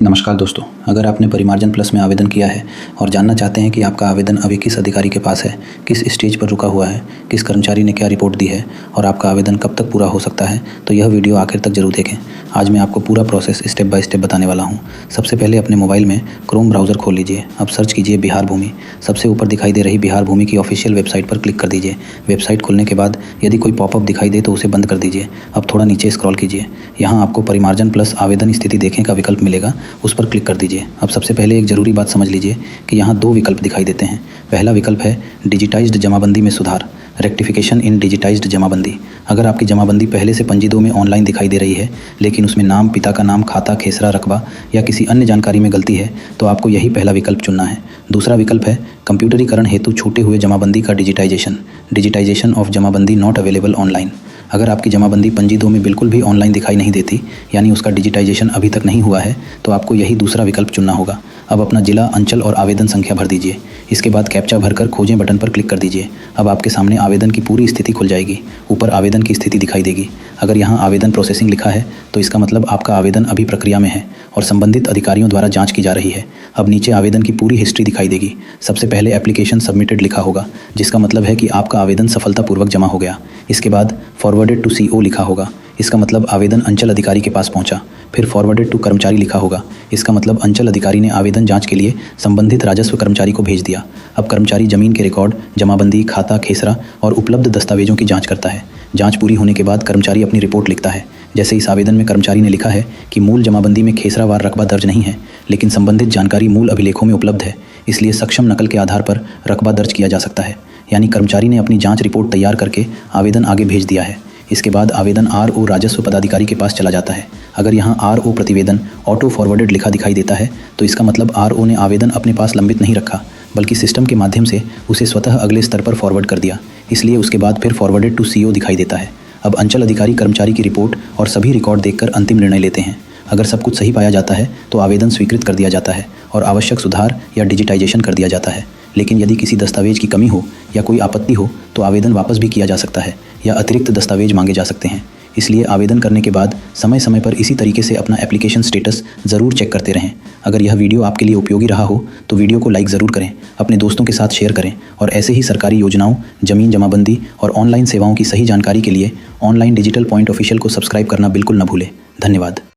नमस्कार दोस्तों, अगर आपने परिमार्जन प्लस में आवेदन किया है और जानना चाहते हैं कि आपका आवेदन अभी किस अधिकारी के पास है, किस स्टेज पर रुका हुआ है, किस कर्मचारी ने क्या रिपोर्ट दी है और आपका आवेदन कब तक पूरा हो सकता है, तो यह वीडियो आखिर तक जरूर देखें। आज मैं आपको पूरा प्रोसेस स्टेप बाय स्टेप बताने वाला हूँ। सबसे पहले अपने मोबाइल में क्रोम ब्राउज़र खोल लीजिए। अब सर्च कीजिए बिहार भूमि। सबसे ऊपर दिखाई दे रही बिहार भूमि की ऑफिशियल वेबसाइट पर क्लिक कर दीजिए। वेबसाइट खुलने के बाद यदि कोई पॉपअप दिखाई दे तो उसे बंद कर दीजिए। अब थोड़ा नीचे स्क्रॉल कीजिए। यहाँ आपको परिमार्जन प्लस आवेदन स्थिति देखें का विकल्प मिलेगा, उस पर क्लिक कर दीजिए। अब सबसे पहले एक ज़रूरी बात समझ लीजिए कि यहाँ दो विकल्प दिखाई देते हैं। पहला विकल्प है डिजिटाइज्ड जमाबंदी में सुधार, रेक्टिफिकेशन इन डिजिटाइज्ड जमाबंदी। अगर आपकी जमाबंदी पहले से पंजी 2 में ऑनलाइन दिखाई दे रही है लेकिन उसमें नाम, पिता का नाम, खाता, खेसरा, रकबा या किसी अन्य जानकारी में गलती है तो आपको यही पहला विकल्प चुनना है। दूसरा विकल्प है कंप्यूटरीकरण हेतु छूटे हुए जमाबंदी का digitization of jamabandi not available online. अगर आपकी जमाबंदी पंजी 2 में बिल्कुल भी ऑनलाइन दिखाई नहीं देती, यानी उसका डिजिटाइजेशन अभी तक नहीं हुआ है, तो आपको यही दूसरा विकल्प चुनना होगा। अब अपना जिला, अंचल और आवेदन संख्या भर दीजिए। इसके बाद कैप्चा भरकर खोजें बटन पर क्लिक कर दीजिए। अब आपके सामने आवेदन की पूरी स्थिति खुल जाएगी। ऊपर आवेदन की स्थिति दिखाई देगी। अगर यहाँ आवेदन प्रोसेसिंग लिखा है तो इसका मतलब आपका आवेदन अभी प्रक्रिया में है और संबंधित अधिकारियों द्वारा जाँच की जा रही है। अब नीचे आवेदन की पूरी हिस्ट्री दिखाई देगी। सबसे पहले एप्लीकेशन सबमिटेड लिखा होगा, जिसका मतलब है कि आपका आवेदन सफलतापूर्वक जमा हो गया। इसके बाद फॉरवर्डेड टू CO लिखा होगा, इसका मतलब आवेदन अंचल अधिकारी के पास पहुंचा। फिर फॉरवर्डेड टू कर्मचारी लिखा होगा, इसका मतलब अंचल अधिकारी ने आवेदन जांच के लिए संबंधित राजस्व कर्मचारी को भेज दिया। अब कर्मचारी जमीन के रिकॉर्ड, जमाबंदी, खाता, खेसरा और उपलब्ध दस्तावेजों की जांच करता है। जांच पूरी होने के बाद कर्मचारी अपनी रिपोर्ट लिखता है। जैसे इस आवेदन में कर्मचारी ने लिखा है कि मूल जमाबंदी में खेसरावार रकबा दर्ज नहीं है, लेकिन संबंधित जानकारी मूल अभिलेखों में उपलब्ध है, इसलिए सक्षम नकल के आधार पर रकबा दर्ज किया जा सकता है। यानी कर्मचारी ने अपनी जाँच रिपोर्ट तैयार करके आवेदन आगे भेज दिया है। इसके बाद आवेदन RO राजस्व पदाधिकारी के पास चला जाता है। अगर यहाँ RO प्रतिवेदन ऑटो फॉरवर्डेड लिखा दिखाई देता है तो इसका मतलब RO ने आवेदन अपने पास लंबित नहीं रखा, बल्कि सिस्टम के माध्यम से उसे स्वतः अगले स्तर पर फॉरवर्ड कर दिया। इसलिए उसके बाद फिर फॉरवर्डेड टू CO दिखाई देता है। अब अंचल अधिकारी कर्मचारी की रिपोर्ट और सभी रिकॉर्ड देखकर अंतिम निर्णय लेते हैं। अगर सब कुछ सही पाया जाता है तो आवेदन स्वीकृत कर दिया जाता है और आवश्यक सुधार या डिजिटाइजेशन कर दिया जाता है। लेकिन यदि किसी दस्तावेज की कमी हो या कोई आपत्ति हो तो आवेदन वापस भी किया जा सकता है या अतिरिक्त दस्तावेज मांगे जा सकते हैं। इसलिए आवेदन करने के बाद समय समय पर इसी तरीके से अपना एप्लीकेशन स्टेटस ज़रूर चेक करते रहें। अगर यह वीडियो आपके लिए उपयोगी रहा हो तो वीडियो को लाइक ज़रूर करें, अपने दोस्तों के साथ शेयर करें और ऐसे ही सरकारी योजनाओं, जमीन जमाबंदी और ऑनलाइन सेवाओं की सही जानकारी के लिए ऑनलाइन डिजिटल पॉइंट ऑफिशियल को सब्सक्राइब करना बिल्कुल न भूलें। धन्यवाद।